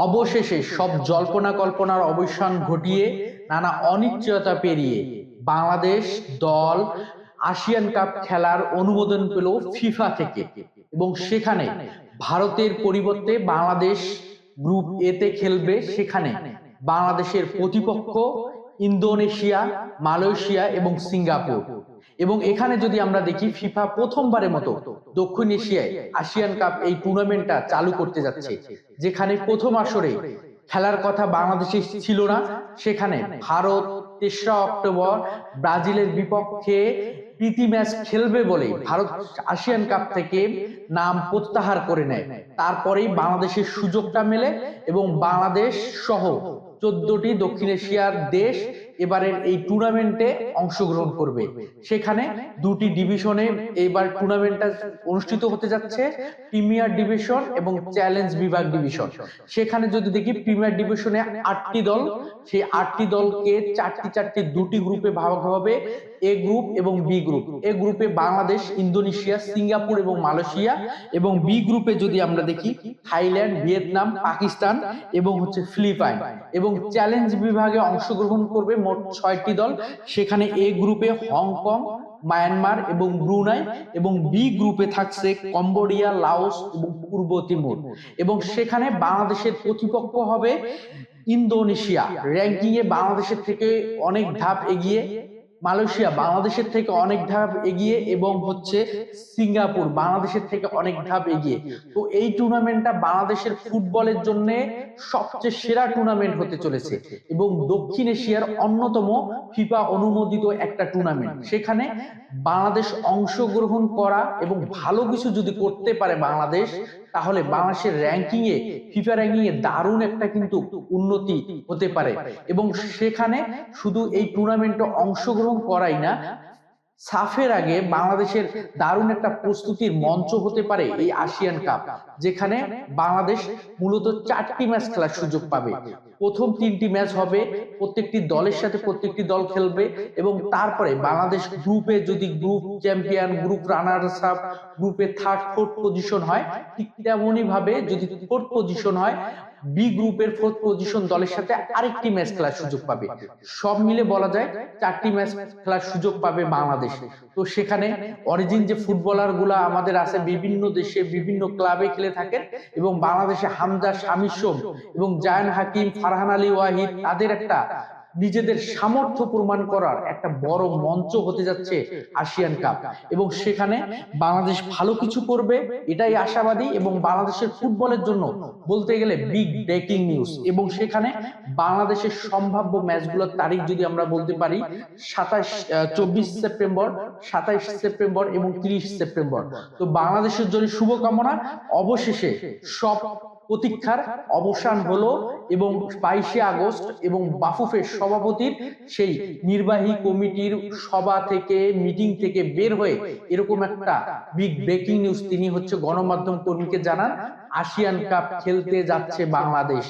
অবশেষে সব জল্পনা কল্পনার অবসান ঘটিয়ে নানা অনিশ্চয়তা পেরিয়ে বাংলাদেশ দল আসিয়ান কাপ খেলার অনুমোদন পেল ফিফা থেকে এবং সেখানে ভারতের পরিবর্তে বাংলাদেশ গ্রুপ এ তে খেলবে। সেখানে বাংলাদেশের প্রতিপক্ষ ইন্দোনেশিয়া, মালয়েশিয়া এবং সিঙ্গাপুর। এবং এখানে যদি আমরা দেখি, ফিফা প্রথমবারের মতো দক্ষিণ এশিয়ায় আসিয়ান কাপ এই টুর্নামেন্টটা চালু করতে যাচ্ছে, যেখানে প্রথম আসরে খেলার কথা বাংলাদেশে ছিল না। সেখানে ভারত ৩রা অক্টোবর ব্রাজিলের বিপক্ষে প্রীতি ম্যাচ খেলবে বলে ভারত আসিয়ান কাপ থেকে নাম প্রত্যাহার করে নেয়। তারপরেই বাংলাদেশের সুযোগটা মেলে এবং বাংলাদেশ সহ 14টি দক্ষিণ এশিয়ার দেশ এবারের এই টুর্নামেন্টে অংশগ্রহণ করবে। সেখানে দুটি ডিভিশনে এবার টুর্নামেন্টটা অনুষ্ঠিত হতে যাচ্ছে, প্রিমিয়ার ডিভিশন এবং চ্যালেঞ্জ বিভাগ ডিভিশন। সেখানে যদি দেখি, প্রিমিয়ার ডিভিশনে 8টি দল, সেই 8টি দলকে চারটি দুটি গ্রুপে ভাগ হবে, এ গ্রুপ এবং বি গ্রুপ। এ গ্রুপে বাংলাদেশ, ইন্দোনেশিয়া, সিঙ্গাপুর এবং মালয়েশিয়া, এবং বি গ্রুপে যদি আমরা দেখি থাইল্যান্ড, ভিয়েতনাম, পাকিস্তান এবং ফিলিপাইন। এবং চ্যালেঞ্জ বিভাগে অংশগ্রহণ করবে মোট 6টি দল। সেখানে এ গ্রুপে হংকং, মায়ানমার এবং ব্রুনাই, এবং বি গ্রুপে থাকছে কম্বোডিয়া, লাওস এবং পূর্ব তিমুর। এবং সেখানে বাংলাদেশের প্রতিপক্ষ হবে ইন্দোনেশিয়া, র্যাঙ্কিং এ বাংলাদেশের থেকে অনেক ধাপ এগিয়ে, মালয়েশিয়া বাংলাদেশের থেকে অনেক ধাপ এগিয়ে, এবং সিঙ্গাপুর বাংলাদেশের থেকে অনেক ধাপ এগিয়ে। তো এই টুর্নামেন্টটা বাংলাদেশের ফুটবলের জন্য সবচেয়ে সেরা টুর্নামেন্ট হতে চলেছে এবং দক্ষিণ এশিয়ার অন্যতম ফিফা অনুমোদিত একটা টুর্নামেন্ট। সেখানে বাংলাদেশ অংশগ্রহণ করা এবং ভালো কিছু যদি করতে পারে বাংলাদেশ, তাহলে বাংলাদেশের র্যাঙ্কিং এ, ফিফা র্যাঙ্কিং এ দারুণ একটা কিন্তু উন্নতি হতে পারে। এবং সেখানে শুধু এই টুর্নামেন্টে অংশগ্রহণ করাই না, সাফের আগে বাংলাদেশের দারুণ একটা প্রস্তুতির মঞ্চ হতে পারে এই আসিয়ান কাপ, যেখানে বাংলাদেশ মূলত 4টি ম্যাচ খেলার সুযোগ পাবে। প্রথম 3টি ম্যাচ হবে, প্রত্যেকটি দলের সাথে প্রত্যেকটি দল খেলবে, এবং তারপরে বাংলাদেশ গ্রুপে যদি group champion, group runners up, গ্রুপে 3rd 4th পজিশন হয়, ঠিক তেমনই ভাবে যদি 4th পজিশন হয়, বি গ্রুপের 4th পজিশন দলের সাথে আরেকটি ম্যাচ খেলার সুযোগ পাবে। সব মিলে বলা যায় 4টি ম্যাচ খেলার সুযোগ পাবে বাংলাদেশ। তো সেখানে অরিজিন যে ফুটবলার গুলা আমাদের আছে, বিভিন্ন দেশে বিভিন্ন ক্লাবে খেলে থাকেন, এবং বাংলাদেশে হামজা, শামির সোম এবং জায়ান হাকিম, ফারহান আলী ওয়াহিদ, তাদের একটা নিজেদের সামর্থ্য প্রমাণ করার একটা বড় মঞ্চ হতে যাচ্ছে আসিয়ান কাপ। এবং সেখানে বাংলাদেশ ভালো কিছু করবে এটাই আশাবাদী। এবং বাংলাদেশের ফুটবলের জন্য বলতে গেলে বিগ ব্রেকিং নিউজ। এবং সেখানে বাংলাদেশের সম্ভাব্য ম্যাচগুলোর তারিখ যদি আমরা বলতে পারি, 24 সেপ্টেম্বর, 27 সেপ্টেম্বর এবং 30 সেপ্টেম্বর। তো বাংলাদেশের জন্য শুভকামনা। অবশেষে সব প্রতীক্ষার অবসান হলো এবং 22শে আগস্ট এবং বাফুফের সভাপতির সেই নির্বাহী কমিটির সভা থেকে, মিটিং থেকে বের হয়ে এরকম একটা বিগ ব্রেকিং নিউজ তিনি গণমাধ্যম কর্মীকে জানান, আসিয়ান কাপ খেলতে যাচ্ছে বাংলাদেশ।